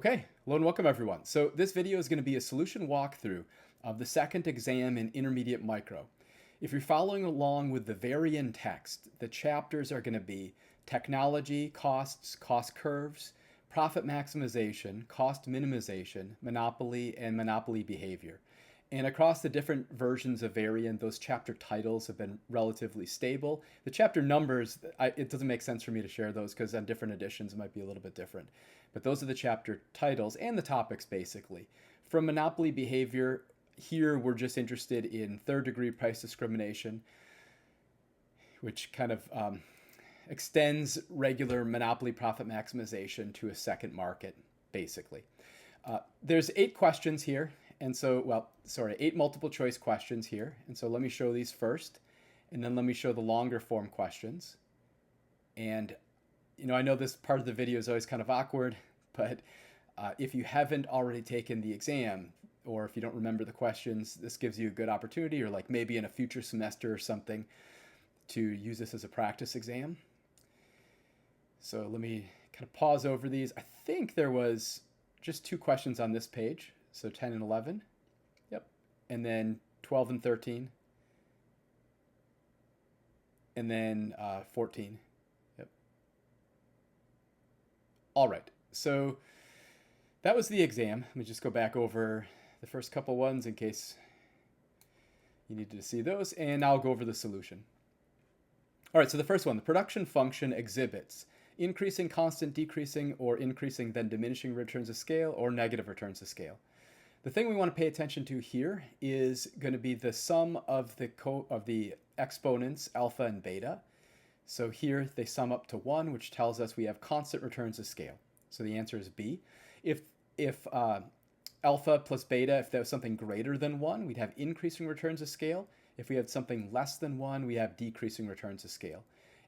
Okay, hello and welcome everyone. So this video is going to be a solution walkthrough of the second exam in Intermediate Micro. If you're following along with the Varian text, the chapters are going to be technology, costs, cost curves, profit maximization, cost minimization, monopoly, and monopoly behavior. And across the different versions of Varian, those chapter titles have been relatively stable. The chapter numbers, it doesn't make sense for me to share those because on different editions it might be a little bit different. But those are the chapter titles and the topics basically. From monopoly behavior, here we're just interested in third degree price discrimination, which kind of extends regular monopoly profit maximization to a second market, basically. There's 8 questions here. And so, 8 multiple choice questions here. And so let me show these first, and then let me show the longer form questions. And, I know this part of the video is always kind of awkward, but if you haven't already taken the exam, or if you don't remember the questions, this gives you a good opportunity, or like maybe in a future semester or something, to use this as a practice exam. So let me kind of pause over these. I think there was just 2 questions on this page. So 10 and 11. Yep. And then 12 and 13. And then 14. Yep. All right. So that was the exam. Let me just go back over the first couple ones in case you needed to see those. And I'll go over the solution. All right. So the first one, the production function exhibits increasing, constant, decreasing, or increasing, then diminishing returns to scale, or negative returns to scale. The thing we want to pay attention to here is going to be the sum of the exponents alpha and beta. So here they sum up to 1, which tells us we have constant returns to scale. So the answer is B. If alpha plus beta, if there was something greater than 1, we'd have increasing returns to scale. If we had something less than 1, we have decreasing returns to scale.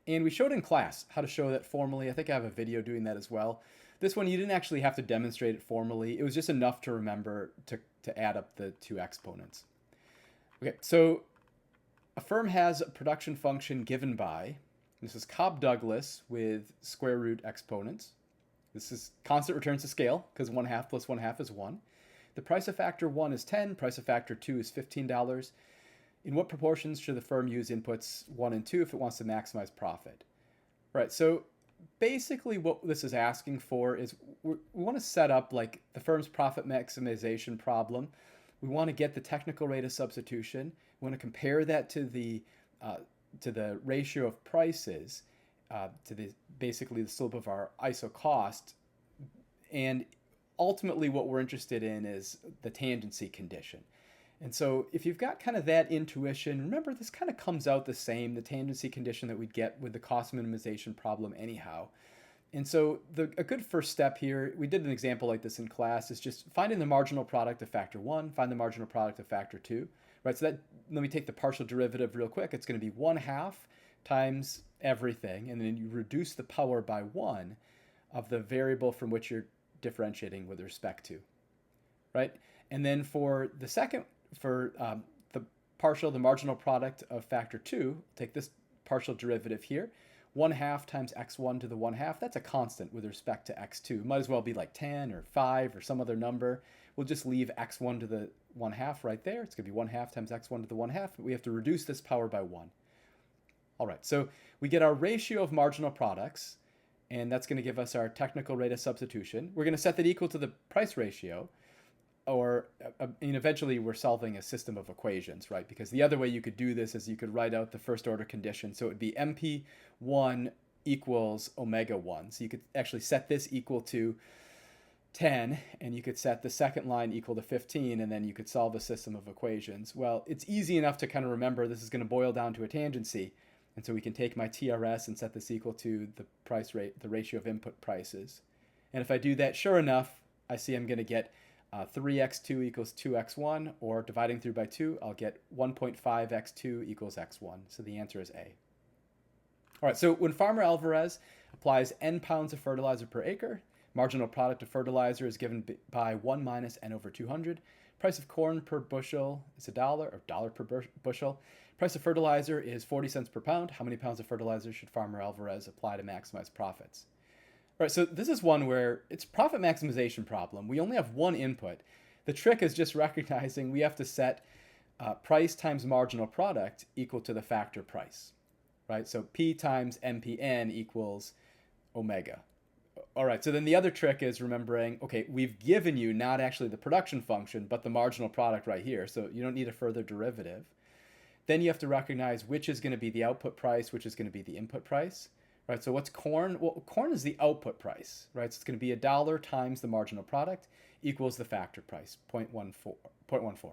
And we showed in class how to show that formally. I think I have a video doing that as well. This one, you didn't actually have to demonstrate it formally. It was just enough to remember to add up the 2 exponents. Okay, so a firm has a production function given by, this is Cobb-Douglas with square root exponents. This is constant returns to scale because 1/2 plus 1/2 is 1. The price of factor 1 is 10, price of factor 2 is $15. In what proportions should the firm use inputs 1 and 2 if it wants to maximize profit? Right, so basically what this is asking for is we want to set up like the firm's profit maximization problem. We want to get the technical rate of substitution. We want to compare that to the ratio of prices, basically the slope of our ISO cost. And ultimately what we're interested in is the tangency condition. And so if you've got kind of that intuition, remember this kind of comes out the same, the tangency condition that we'd get with the cost minimization problem anyhow. And so a good first step here, we did an example like this in class, is just finding the marginal product of factor 1, find the marginal product of factor 2, right? So let me take the partial derivative real quick. It's going to be 1/2 times everything, and then you reduce the power by 1 of the variable from which you're differentiating with respect to, right? And then for the second, the marginal product of factor 2, take this partial derivative here, 1/2 times x1 to the 1/2, that's a constant with respect to x2. Might as well be like 10 or 5 or some other number. We'll just leave x1 to the 1/2 right there. It's going to be 1/2 times x1 to the 1/2. We have to reduce this power by 1. All right, so we get our ratio of marginal products, and that's going to give us our technical rate of substitution. We're going to set that equal to the price ratio, or eventually we're solving a system of equations, right? Because the other way you could do this is you could write out the first order condition. So it would be MP1 equals omega 1. So you could actually set this equal to 10, and you could set the second line equal to 15, and then you could solve a system of equations. Well, it's easy enough to kind of remember this is going to boil down to a tangency. And so we can take my TRS and set this equal to the price rate, the ratio of input prices. And if I do that, sure enough, I see I'm going to get 3x2 equals 2x1, or dividing through by 2, I'll get 1.5x2 equals x1. So the answer is A. All right, so when Farmer Alvarez applies n pounds of fertilizer per acre, marginal product of fertilizer is given by 1 minus n over 200. Price of corn per bushel is $1, or dollar per bushel. Price of fertilizer is 40 cents per pound. How many pounds of fertilizer should Farmer Alvarez apply to maximize profits? All right, so this is one where it's profit maximization problem. We only have one input. The trick is just recognizing we have to set price times marginal product equal to the factor price, right? So P times MPN equals omega. All right, so then the other trick is remembering, okay, we've given you not actually the production function, but the marginal product right here. So you don't need a further derivative. Then you have to recognize which is going to be the output price, which is going to be the input price, right? So what's corn? Well, corn is the output price, right? So it's going to be $1 times the marginal product equals the factor price, 0.14.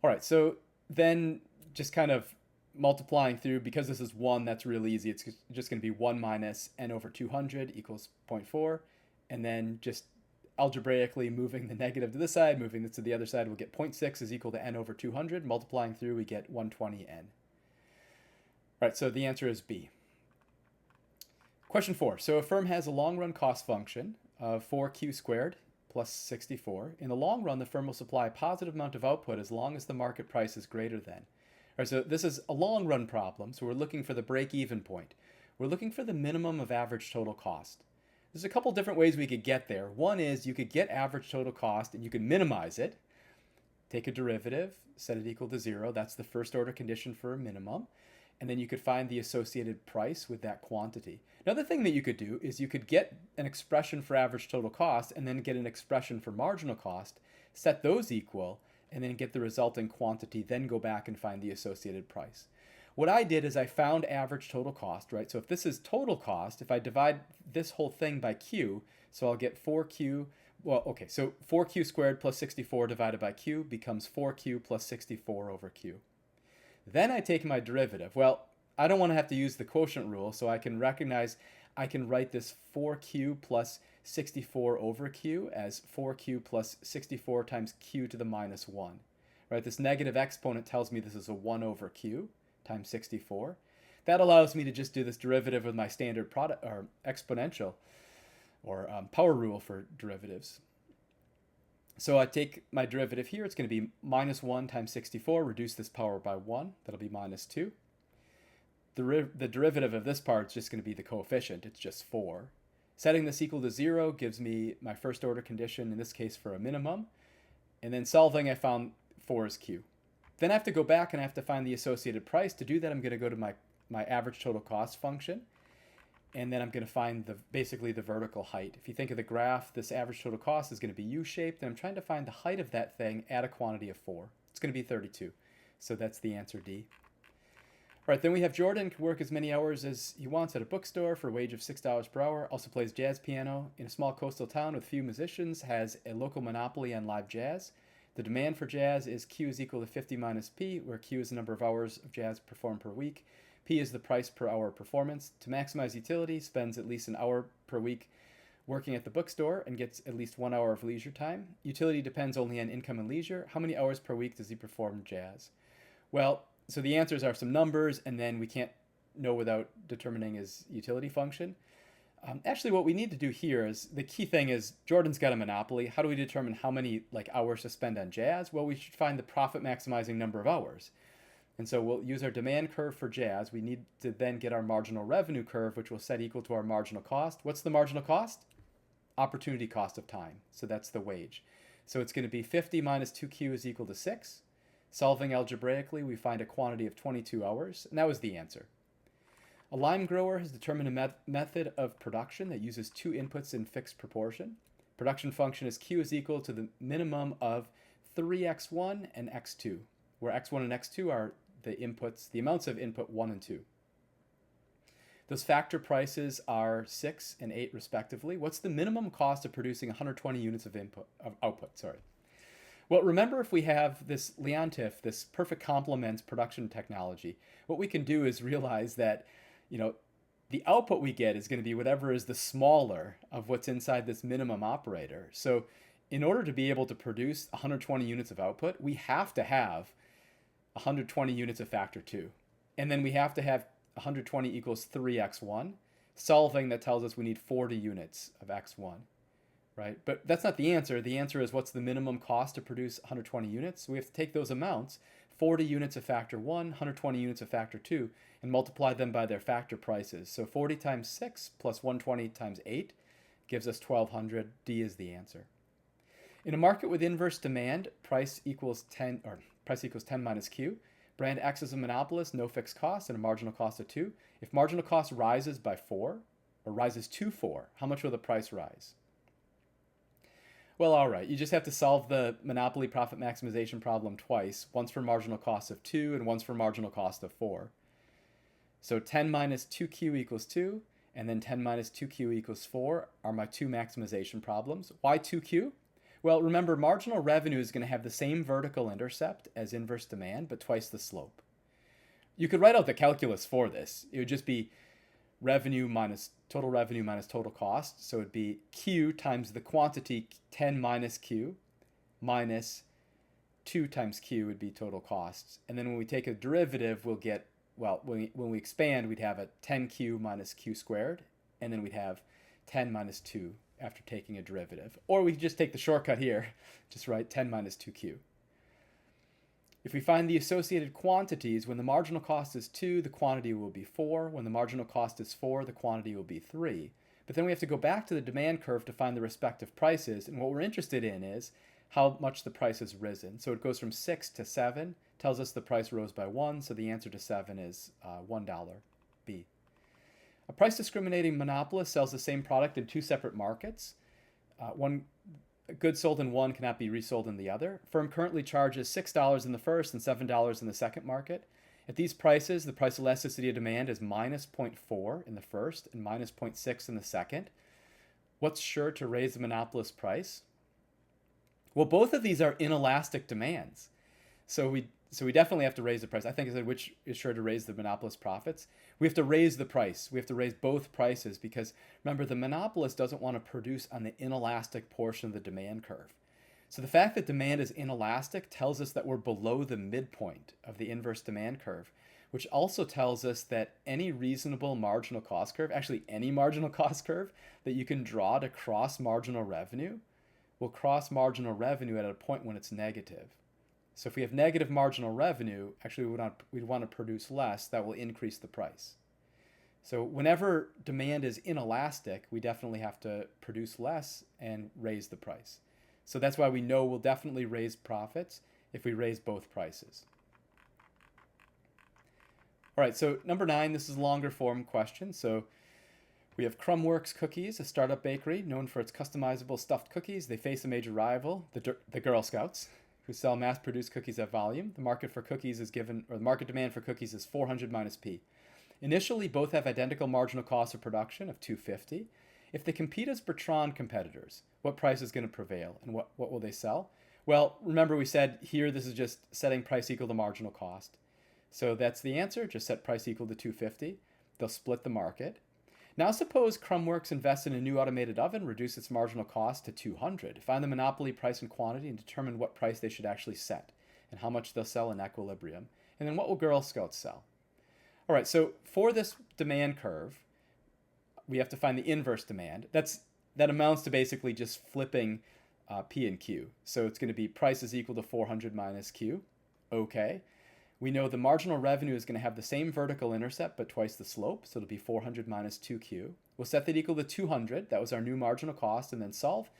All right, so then just kind of multiplying through, because this is 1, that's real easy. It's just going to be 1 minus n over 200 equals 0.4. And then just algebraically moving the negative to this side, moving this to the other side, we'll get 0.6 is equal to n over 200. Multiplying through, we get 120n. All right, so the answer is B. Question 4. So a firm has a long-run cost function of 4q squared plus 64. In the long run, the firm will supply a positive amount of output as long as the market price is greater than. All right, so this is a long-run problem, so we're looking for the break-even point. We're looking for the minimum of average total cost. There's a couple different ways we could get there. One is you could get average total cost and you could minimize it. Take a derivative, set it equal to 0. That's the first order condition for a minimum. And then you could find the associated price with that quantity. Another thing that you could do is you could get an expression for average total cost and then get an expression for marginal cost, set those equal, and then get the resulting quantity, then go back and find the associated price. What I did is I found average total cost, right? So if this is total cost, if I divide this whole thing by q, so I'll get 4q, well, okay, so 4q squared plus 64 divided by q becomes 4q plus 64 over q. Then I take my derivative. Well, I don't want to have to use the quotient rule, so I can recognize I can write this 4q plus 64 over q as 4q plus 64 times q to the minus 1. Right? This negative exponent tells me this is a 1 over q times 64. That allows me to just do this derivative with my standard product or exponential or power rule for derivatives. So I take my derivative here. It's going to be minus 1 times 64. Reduce this power by 1. That'll be minus 2. The derivative of this part is just going to be the coefficient. It's just 4. Setting this equal to 0 gives me my first order condition, in this case for a minimum. And then solving, I found 4 is q. Then I have to go back and I have to find the associated price. To do that, I'm going to go to my average total cost function. And then I'm going to find basically the vertical height. If you think of the graph, this average total cost is going to be U-shaped, and I'm trying to find the height of that thing at a quantity of 4. It's going to be 32. So that's the answer D. All right, then we have Jordan can work as many hours as he wants at a bookstore for a wage of $6 per hour, also plays jazz piano in a small coastal town with few musicians, has a local monopoly on live jazz. The demand for jazz is Q is equal to 50 minus P, where Q is the number of hours of jazz performed per week. P is the price per hour performance. To maximize utility, spends at least an hour per week working at the bookstore and gets at least 1 hour of leisure time. Utility depends only on income and leisure. How many hours per week does he perform jazz? Well, so the answers are some numbers, and then we can't know without determining his utility function. Actually, what we need to do here is, the key thing is, Jordan's got a monopoly. How do we determine how many hours to spend on jazz? Well, we should find the profit maximizing number of hours. And so we'll use our demand curve for jazz. We need to then get our marginal revenue curve, which we'll set equal to our marginal cost. What's the marginal cost? Opportunity cost of time. So that's the wage. So it's going to be 50 minus 2q is equal to 6. Solving algebraically, we find a quantity of 22 hours, and that was the answer. A lime grower has determined a method of production that uses 2 inputs in fixed proportion. Production function is q is equal to the minimum of 3x1 and x2, where x1 and x2 are the inputs, the amounts of input 1 and 2. Those factor prices are 6 and 8 respectively. What's the minimum cost of producing 120 units of output? Well, remember, if we have this Leontief, this perfect complement production technology, what we can do is realize that, the output we get is going to be whatever is the smaller of what's inside this minimum operator. So in order to be able to produce 120 units of output, we have to have 120 units of factor 2. And then we have to have 120 equals 3x1. Solving, that tells us we need 40 units of x1. Right? But that's not the answer. The answer is, what's the minimum cost to produce 120 units? So we have to take those amounts, 40 units of factor 1, 120 units of factor 2, and multiply them by their factor prices. So 40 times 6 plus 120 times 8 gives us 1200. D is the answer. In a market with inverse demand, price equals 10 minus Q. Brand X is a monopolist, no fixed cost, and a marginal cost of 2. If marginal cost rises by 4, or rises to 4, how much will the price rise? Well, all right, you just have to solve the monopoly profit maximization problem twice, once for marginal cost of 2 and once for marginal cost of 4. So 10 minus 2Q equals 2, and then 10 minus 2Q equals 4 are my two maximization problems. Why 2Q? Well, remember, marginal revenue is going to have the same vertical intercept as inverse demand, but twice the slope. You could write out the calculus for this. It would just be revenue minus total cost. So it'd be Q times the quantity 10 minus Q minus 2 times Q would be total costs. And then when we take a derivative, we'll get, well, when we expand, we'd have a 10Q minus Q squared, and then we'd have 10 minus 2 after taking a derivative. Or we could just take the shortcut here, just write 10 minus 2Q. If we find the associated quantities, when the marginal cost is 2, the quantity will be 4. When the marginal cost is 4, the quantity will be 3. But then we have to go back to the demand curve to find the respective prices, and what we're interested in is how much the price has risen. So it goes from 6 to 7, tells us the price rose by 1, so the answer to 7 is $1, B. A price discriminating monopolist sells the same product in two separate markets. One goods sold in one cannot be resold in the other. Firm currently charges $6 in the first and $7 in the second market. At these prices, the price elasticity of demand is minus 0.4 in the first and minus 0.6 in the second. What's sure to raise the monopolist price? Well, both of these are inelastic demands. So we definitely have to raise the price. I think I said which is sure to raise the monopolist profits. We have to raise the price. We have to raise both prices because, remember, the monopolist doesn't want to produce on the inelastic portion of the demand curve. So the fact that demand is inelastic tells us that we're below the midpoint of the inverse demand curve, which also tells us that any reasonable marginal cost curve, actually any marginal cost curve that you can draw to cross marginal revenue, will cross marginal revenue at a point when it's negative. So if we have negative marginal revenue, actually we'd want to produce less. That will increase the price. So whenever demand is inelastic, we definitely have to produce less and raise the price. So that's why we know we'll definitely raise profits if we raise both prices. All right, so number 9, this is a longer form question. So we have Crumbworks Cookies, a startup bakery known for its customizable stuffed cookies. They face a major rival, the Girl Scouts, who sell mass-produced cookies at volume. The market demand for cookies is 400 minus P. Initially, both have identical marginal cost of production of 250. If they compete as Bertrand competitors, what price is going to prevail and what will they sell? Well, remember we said here this is just setting price equal to marginal cost. So that's the answer, just set price equal to 250. They'll split the market. Now suppose Crumbworks invests in a new automated oven, reduce its marginal cost to 200. Find the monopoly price and quantity and determine what price they should actually set and how much they'll sell in equilibrium. And then what will Girl Scouts sell? All right, so for this demand curve, we have to find the inverse demand. That amounts to basically just flipping P and Q. So it's going to be price is equal to 400 minus Q. Okay. We know the marginal revenue is going to have the same vertical intercept, but twice the slope. So it'll be 400 minus 2Q. We'll set that equal to 200. That was our new marginal cost. And then solve.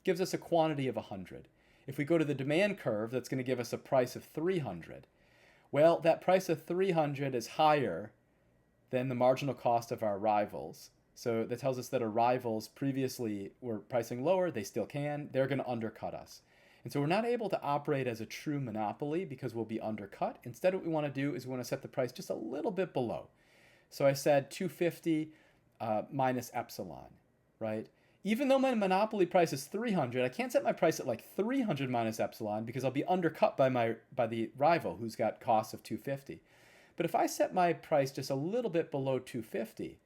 Gives us a quantity of 100. If we go to the demand curve, that's going to give us a price of 300. Well, that price of 300 is higher than the marginal cost of our rivals. So that tells us that our rivals previously were pricing lower. They still can. They're going to undercut us. And so we're not able to operate as a true monopoly because we'll be undercut. Instead, what we want to do is we want to set the price just a little bit below. So I said 250 minus epsilon, right? Even though my monopoly price is 300, I can't set my price at like 300 minus epsilon because I'll be undercut by the rival who's got costs of 250. But if I set my price just a little bit below 250,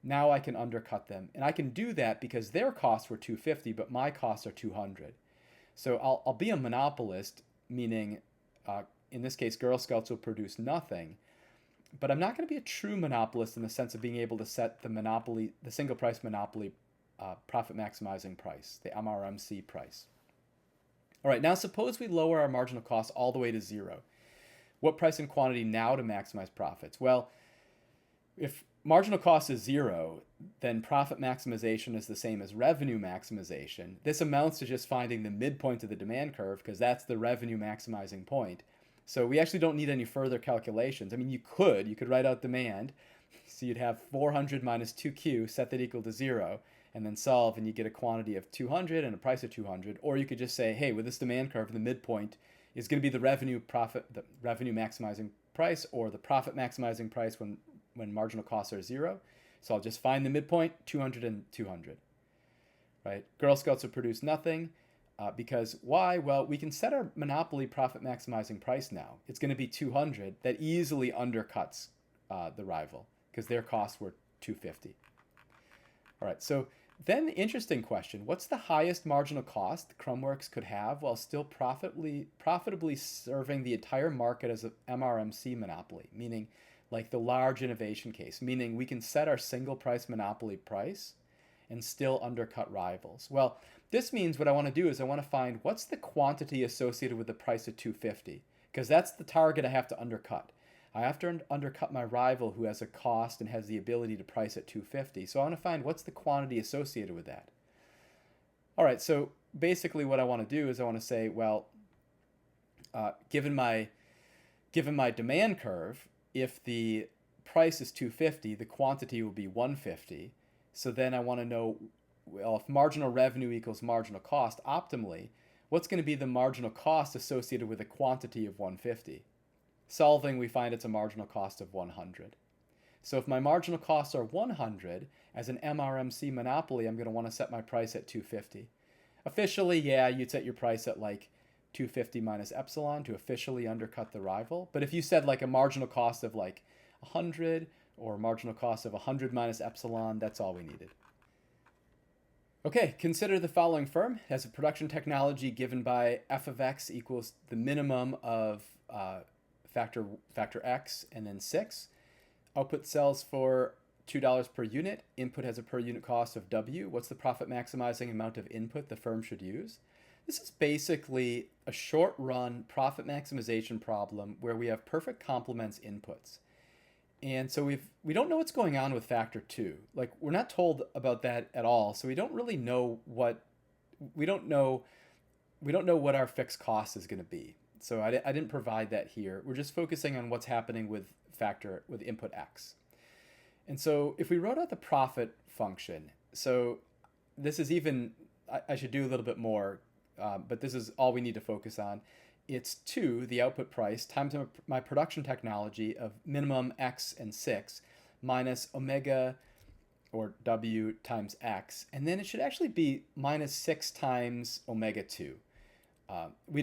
now I can undercut them. And I can do that because their costs were 250, but my costs are 200. So I'll be a monopolist, meaning in this case, Girl Scouts will produce nothing. But I'm not going to be a true monopolist in the sense of being able to set the single price monopoly profit maximizing price, the MRMC price. All right, now suppose we lower our marginal cost all the way to 0. what price and quantity now to maximize profits? Well, if marginal cost is 0, then profit maximization is the same as revenue maximization. This amounts to just finding the midpoint of the demand curve because that's the revenue maximizing point. So we actually don't need any further calculations. I mean, you could write out demand. So you'd have 400 minus 2Q, set that equal to 0, and then solve, and you get a quantity of 200 and a price of 200. Or you could just say, hey, with this demand curve, the midpoint is going to be the revenue maximizing price, or the profit maximizing price when marginal costs are 0. So I'll just find the midpoint, 200 and 200. Right? Girl Scouts would produce nothing because why? Well, we can set our monopoly profit maximizing price now. It's going to be 200. That easily undercuts the rival because their costs were 250. All right, so then the interesting question, what's the highest marginal cost Crumbworks could have while still profitably serving the entire market as an MRMC monopoly, meaning like the large innovation case, meaning we can set our single price monopoly price and still undercut rivals. Well, this means what I want to do is I want to find what's the quantity associated with the price of 250, because that's the target I have to undercut. I have to undercut my rival who has a cost and has the ability to price at 250. So I want to find what's the quantity associated with that. All right, so basically what I want to do is I want to say, well, given my demand curve, if the price is 250, the quantity will be 150. So then I want to know, well, if marginal revenue equals marginal cost optimally, what's going to be the marginal cost associated with a quantity of 150? Solving, we find it's a marginal cost of 100. So if my marginal costs are 100, as an MRMC monopoly, I'm going to want to set my price at 250. Officially, yeah, you'd set your price at like 250 minus epsilon to officially undercut the rival. But if you said like a marginal cost of like 100 or marginal cost of 100 minus epsilon, that's all we needed. Okay, consider the following firm. It has a production technology given by f of x equals the minimum of factor x and then 6. Output sells for $2 per unit. Input has a per unit cost of W. What's the profit maximizing amount of input the firm should use? This is basically a short run profit maximization problem where we have perfect complements inputs. And so we don't know what's going on with factor 2. Like, we're not told about that at all. So we don't really know we don't know what our fixed cost is going to be. So I didn't provide that here. We're just focusing on what's happening with input x. And so if we wrote out the profit function, so this is even, I should do a little bit more, but this is all we need to focus on. It's 2, the output price, times my production technology of minimum x and 6, minus omega, or w, times x. And then it should actually be minus 6 times omega 2. We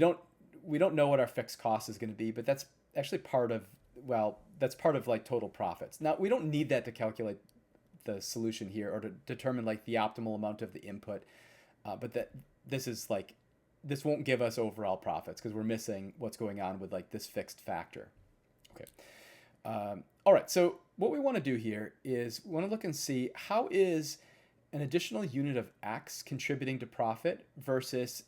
don't know what our fixed cost is going to be, but that's actually part of like total profits. Now, we don't need that to calculate the solution here or to determine like the optimal amount of the input, but this won't give us overall profits because we're missing what's going on with like this fixed factor. Okay. All right, so what we want to do here is we want to look and see how is an additional unit of x contributing to profit versus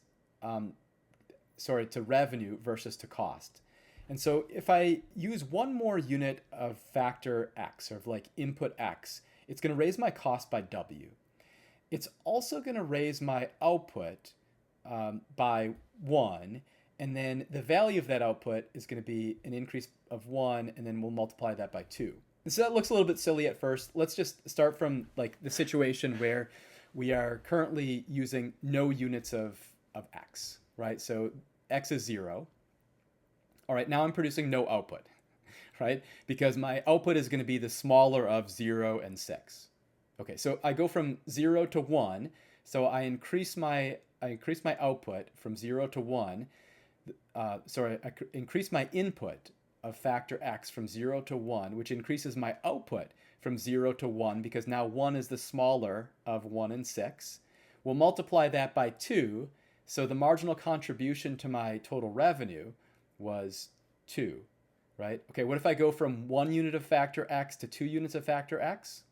to revenue versus to cost. And so if I use one more unit of factor x, or of like input x, it's going to raise my cost by w. It's also going to raise my output by 1, and then the value of that output is going to be an increase of 1, and then we'll multiply that by 2. And so that looks a little bit silly at first. Let's just start from like the situation where we are currently using no units of x, right? So x is 0. All right, now I'm producing no output, right? Because my output is going to be the smaller of 0 and 6. Okay, so I go from 0 to 1, so I increase my output from 0 to 1. I increase my input of factor x from 0 to 1, which increases my output from 0 to 1 because now 1 is the smaller of 1 and 6. We'll multiply that by 2, so the marginal contribution to my total revenue was 2, right? Okay, what if I go from 1 unit of factor x to 2 units of factor x?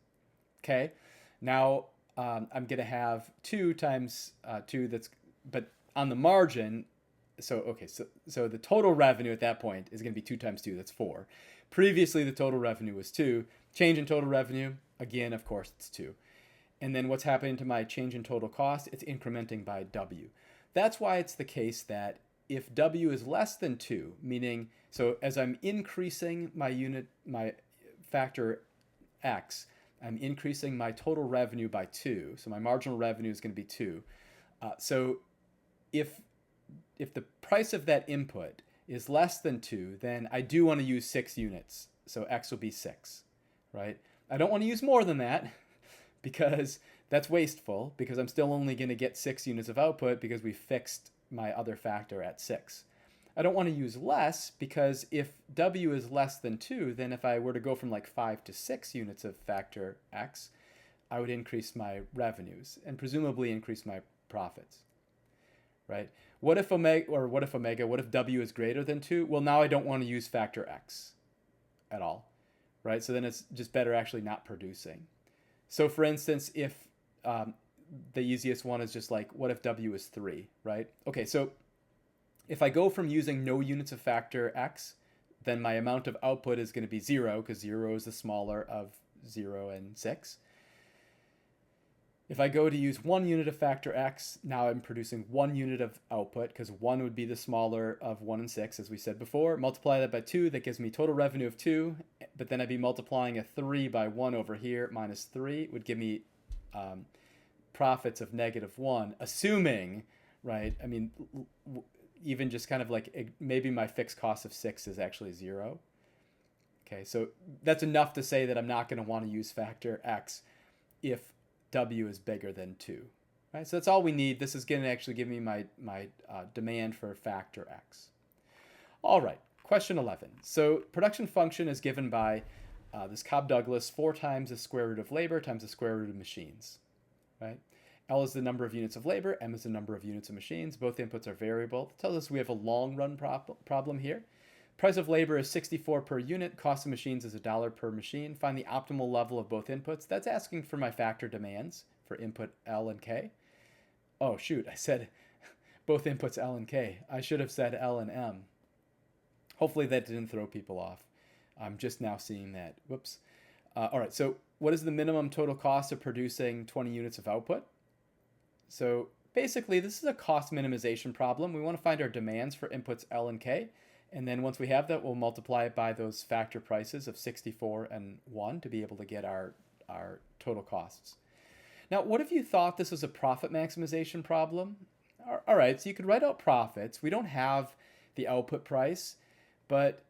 Okay, now I'm going to have 2 times 2, but on the margin, so the total revenue at that point is going to be 2 times 2, that's 4. Previously, the total revenue was 2. Change in total revenue, again, of course, it's 2. And then what's happening to my change in total cost? It's incrementing by W. That's why it's the case that if W is less than 2, meaning, so as I'm increasing my factor X, I'm increasing my total revenue by 2. So my marginal revenue is going to be 2. So if the price of that input is less than 2, then I do want to use 6 units. So X will be 6, right? I don't want to use more than that because that's wasteful, because I'm still only going to get 6 units of output because we fixed my other factor at 6. I don't want to use less because if W is less than 2, then if I were to go from like 5 to 6 units of factor X, I would increase my revenues and presumably increase my profits, right? What if W is greater than 2? Well, now I don't want to use factor X at all, right? So then it's just better actually not producing. So for instance, if the easiest one is just like, what if W is 3, right? Okay, so if I go from using no units of factor X, then my amount of output is going to be 0, because 0 is the smaller of 0 and 6. If I go to use 1 unit of factor X, now I'm producing 1 unit of output, because 1 would be the smaller of 1 and 6, as we said before. Multiply that by 2, that gives me total revenue of 2, but then I'd be multiplying a 3 by 1 over here, minus 3 would give me profits of -1, assuming, right, I mean, even just kind of like maybe my fixed cost of 6 is actually 0. Okay, so that's enough to say that I'm not going to want to use factor X if W is bigger than 2. Right, so that's all we need. This is going to actually give me my demand for factor X. All right, question 11. So production function is given by this Cobb-Douglas 4 times the square root of labor times the square root of machines. Right? L is the number of units of labor, M is the number of units of machines. Both inputs are variable. It tells us we have a long run problem here. Price of labor is 64 per unit. Cost of machines is $1 per machine. Find the optimal level of both inputs. That's asking for my factor demands for input L and K. Oh, shoot, I said both inputs L and K. I should have said L and M. Hopefully that didn't throw people off. I'm just now seeing that. Whoops. All right, so what is the minimum total cost of producing 20 units of output? So basically, this is a cost minimization problem. We want to find our demands for inputs L and K. And then once we have that, we'll multiply it by those factor prices of 64 and 1 to be able to get our total costs. Now, what if you thought this was a profit maximization problem? All right, so you could write out profits. We don't have the output price, but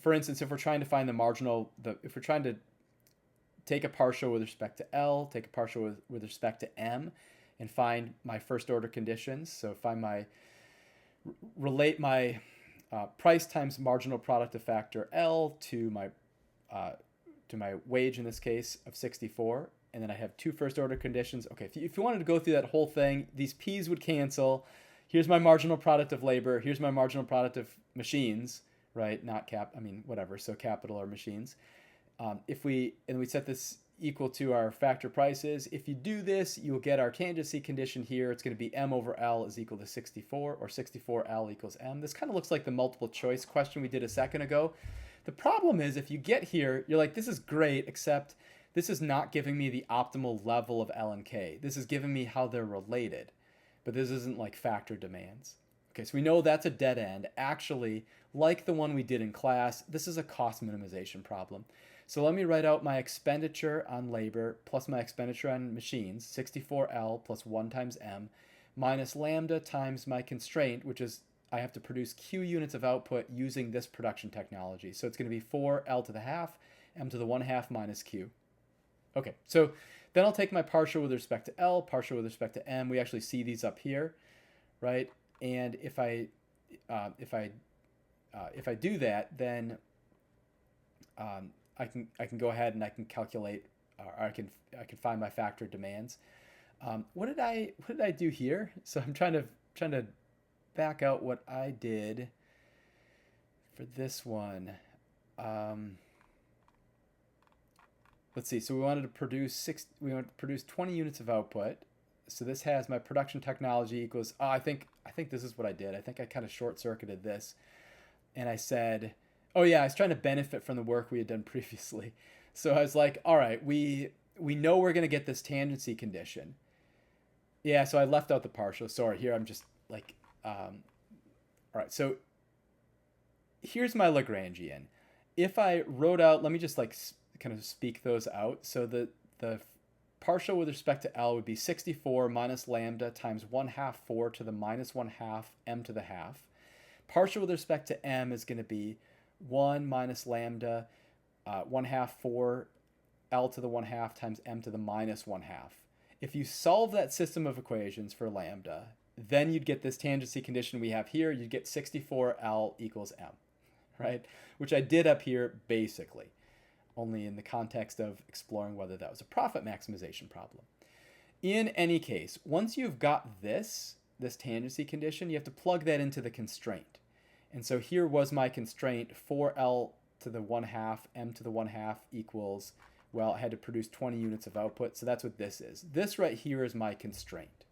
for instance, if we're trying to find the marginal, if we're trying to take a partial with respect to L, take a partial with respect to M, and find my first order conditions, so relate my price times marginal product of factor L to my wage in this case of 64, and then I have 2 first order conditions. Okay, if you wanted to go through that whole thing, these P's would cancel. Here's my marginal product of labor. Here's my marginal product of machines, right? Not whatever. So capital or machines. If we set this equal to our factor prices, if you do this, you'll get our tangency condition here. It's going to be M over L is equal to 64, or 64L equals M. This kind of looks like the multiple choice question we did a second ago. The problem is if you get here, you're like, this is great, except this is not giving me the optimal level of L and K. This is giving me how they're related, but this isn't like factor demands. Okay, so we know that's a dead end. Actually, like the one we did in class, this is a cost minimization problem. So let me write out my expenditure on labor plus my expenditure on machines, 64L plus 1 times M, minus lambda times my constraint, which is I have to produce Q units of output using this production technology. So it's going to be 4L to the half, M to the 1/2 minus Q. Okay, so then I'll take my partial with respect to L, partial with respect to M. We actually see these up here, right? And if I do that, then I can go ahead and I can calculate, or I can find my factor demands. What did I do here? So I'm trying to back out what I did for this one. Let's see. So we wanted to produce 20 units of output. So this has my production technology equals, I think this is what I did. I think I kind of short-circuited this. And I said, oh yeah, I was trying to benefit from the work we had done previously. So I was like, all right, we know we're going to get this tangency condition. Yeah, so I left out the partial. Sorry, here I'm just like, all right, so here's my Lagrangian. If I wrote out, let me just like kind of speak those out. So the partial with respect to L would be 64 minus lambda times 1/2 4 to the minus 1/2 m to the half. Partial with respect to M is going to be 1 minus lambda 1/2 4 L to the 1/2 times m to the minus 1/2. If you solve that system of equations for lambda, then you'd get this tangency condition we have here. You'd get 64L equals M, right? Which I did up here basically, only in the context of exploring whether that was a profit maximization problem. In any case, once you've got this tangency condition, you have to plug that into the constraint. And so here was my constraint, 4L to the 1/2, M to the 1/2 equals, well, I had to produce 20 units of output. So that's what this is. This right here is my constraint.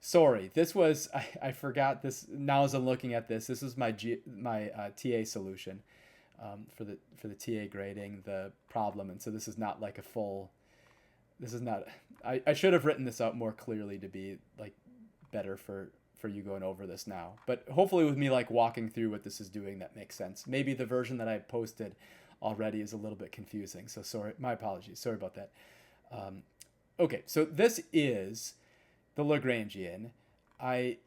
Sorry, this was, I forgot this. Now as I'm looking at this is my TA solution for the TA grading, the problem. And so this is not like a full, this is not, I should have written this out more clearly to be like better for you going over this now. But hopefully with me like walking through what this is doing, that makes sense. Maybe the version that I posted already is a little bit confusing. So sorry, my apologies. Sorry about that. Okay, so this is the Lagrangian. I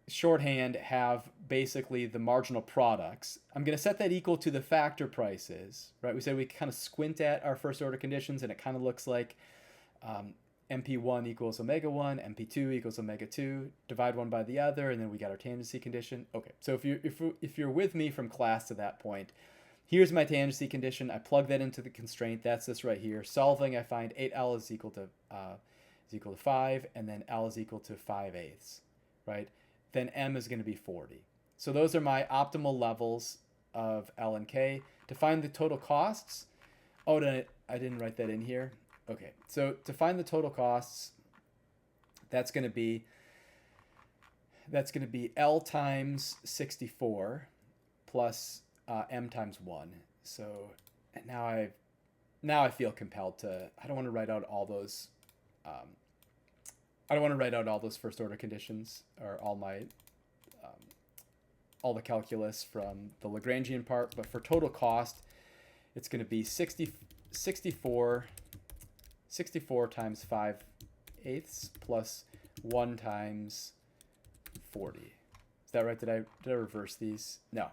shorthand have basically the marginal products. I'm going to set that equal to the factor prices, right? We said we kind of squint at our first order conditions and it kind of looks like MP1 equals omega 1, MP2 equals omega 2, divide one by the other, and then we got our tangency condition. Okay, so if you're with me from class to that point, here's my tangency condition. I plug that into the constraint. That's this right here. Solving, I find 8L is equal to 5, and then L is equal to 5/8, right? Then M is going to be 40. So those are my optimal levels of L and K. To find the total costs, oh, I didn't write that in here. Okay, so to find the total costs, that's going to be L times 64 plus M times 1. So now I feel compelled to. I don't want to write out all those. I don't want to write out all those first order conditions or all the calculus from the Lagrangian part, but for total cost, it's going to be 64 times 5/8 plus 1 times 40. Is that right? Did I reverse these? No.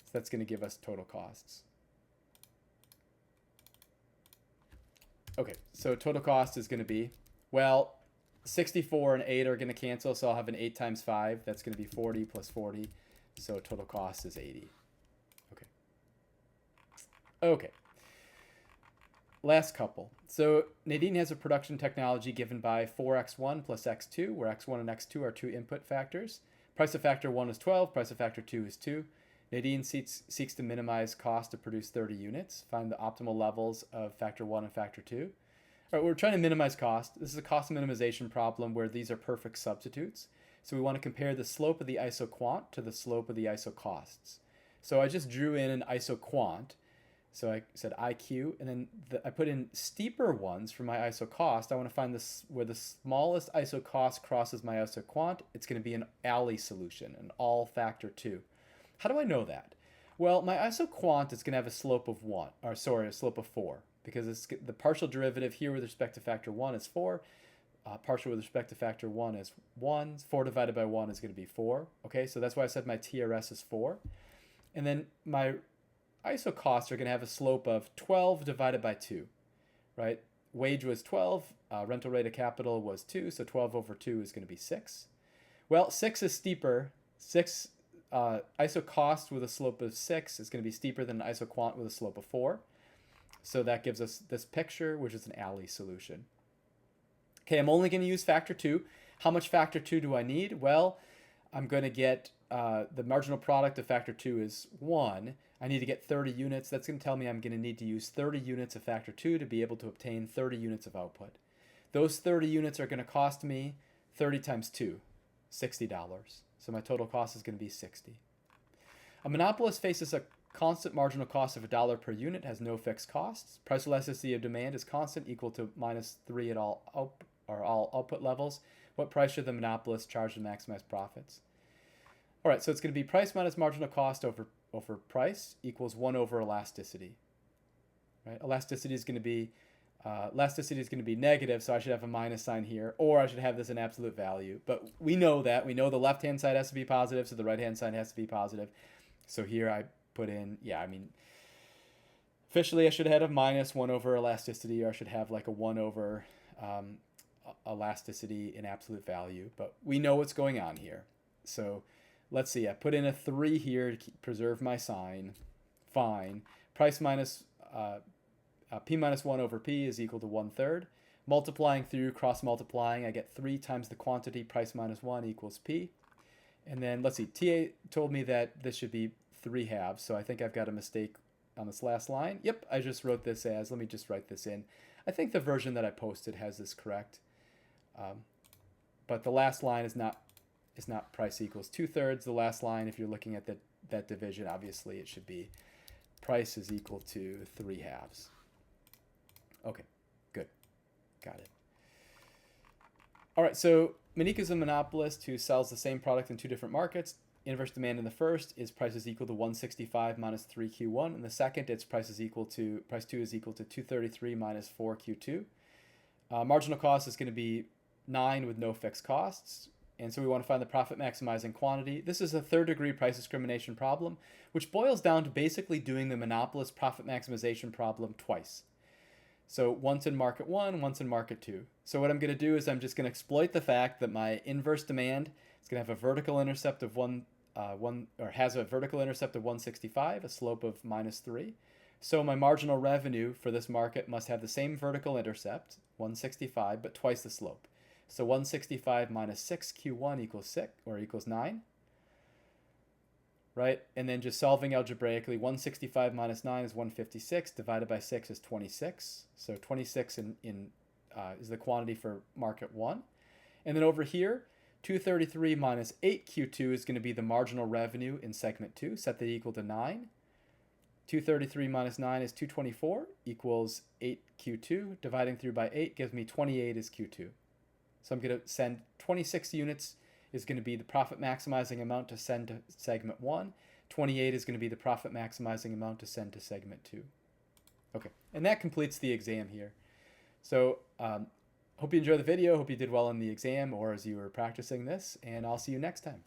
So that's going to give us total costs. Okay, so total cost is going to be, well, 64 and 8 are going to cancel, so I'll have an 8 times 5. That's going to be 40 plus 40. So total cost is 80. Okay. Okay. Last couple. So Nadine has a production technology given by 4x1 plus x2, where x1 and x2 are two input factors. Price of factor 1 is 12. Price of factor 2 is 2. Nadine seeks to minimize cost to produce 30 units. Find the optimal levels of factor 1 and factor 2. All right, we're trying to minimize cost. This is a cost minimization problem where these are perfect substitutes. So we want to compare the slope of the isoquant to the slope of the isocosts. So I just drew in an isoquant. So I said IQ, and then I put in steeper ones for my isocost. I want to find this where the smallest isocost crosses my isoquant. It's going to be an alley solution, an all factor 2. How do I know that? Well, my isoquant is going to have a slope of 1, or sorry, a slope of 4, because it's the partial derivative here with respect to factor 1 is 4. Partial with respect to factor 1 is 1. 4 divided by 1 is going to be 4. Okay, so that's why I said my TRS is 4. And then my isocosts are going to have a slope of 12 divided by 2, right? Wage was 12. Rental rate of capital was 2, so 12 over 2 is going to be 6. Well, 6 is steeper. Isocost with a slope of 6 is going to be steeper than an isoquant with a slope of 4. So that gives us this picture, which is an alley solution. Okay, I'm only going to use factor 2. How much factor 2 do I need? Well, I'm going to get the marginal product of factor 2 is 1. I need to get 30 units. That's going to tell me I'm going to need to use 30 units of factor 2 to be able to obtain 30 units of output. Those 30 units are going to cost me 30 times 2, $60. So my total cost is going to be 60. A monopolist faces a constant marginal cost of $1 per unit, has no fixed costs. Price elasticity of demand is constant, equal to -3 at all output levels. What price should the monopolist charge to maximize profits? All right, so it's going to be price minus marginal cost over price equals 1 over elasticity. Right? Elasticity is going to be negative, so I should have a minus sign here, or I should have this in absolute value. But we know that. We know the left-hand side has to be positive, so the right-hand side has to be positive. So here I put in, officially I should have a minus 1 over elasticity, or I should have like a 1 over elasticity in absolute value. But we know what's going on here. So let's see, I put in a 3 here to preserve my sign. Fine. Price minus P minus 1 over P is equal to 1/3. Multiplying through, cross-multiplying, I get 3 times the quantity, price minus 1 equals P. And then, let's see, TA told me that this should be 3/2, so I think I've got a mistake on this last line. Yep, I just wrote this as, let me just write this in. I think the version that I posted has this correct. But the last line is not price equals 2/3. The last line, if you're looking at that division, obviously it should be price is equal to 3/2. Okay, good. Got it. All right, so Monique is a monopolist who sells the same product in 2 different markets. Inverse demand in the first is price is equal to 165 minus 3Q1. In the second, it's price 2 is equal to 233 minus 4Q2. Marginal cost is going to be 9 with no fixed costs. And so we want to find the profit maximizing quantity. This is a 3rd degree price discrimination problem, which boils down to basically doing the monopolist profit maximization problem twice. So once in market 1, once in market 2. So what I'm going to do is I'm just going to exploit the fact that my inverse demand is going to have a vertical intercept of has a vertical intercept of 165, a slope of -3. So my marginal revenue for this market must have the same vertical intercept, 165, but twice the slope. So 165 minus 6Q1 equals 9. Right? And then just solving algebraically, 165 minus 9 is 156, divided by 6 is 26. So 26 is the quantity for market 1. And then over here, 233 minus 8Q2 is going to be the marginal revenue in segment 2. Set that equal to 9. 233 minus 9 is 224, equals 8Q2. Dividing through by 8 gives me 28 is Q2. So I'm going to send 26 units is going to be the profit maximizing amount to send to segment 1. 28 is going to be the profit maximizing amount to send to segment 2. Okay, and that completes the exam here. So hope you enjoyed the video. Hope you did well in the exam or as you were practicing this, and I'll see you next time.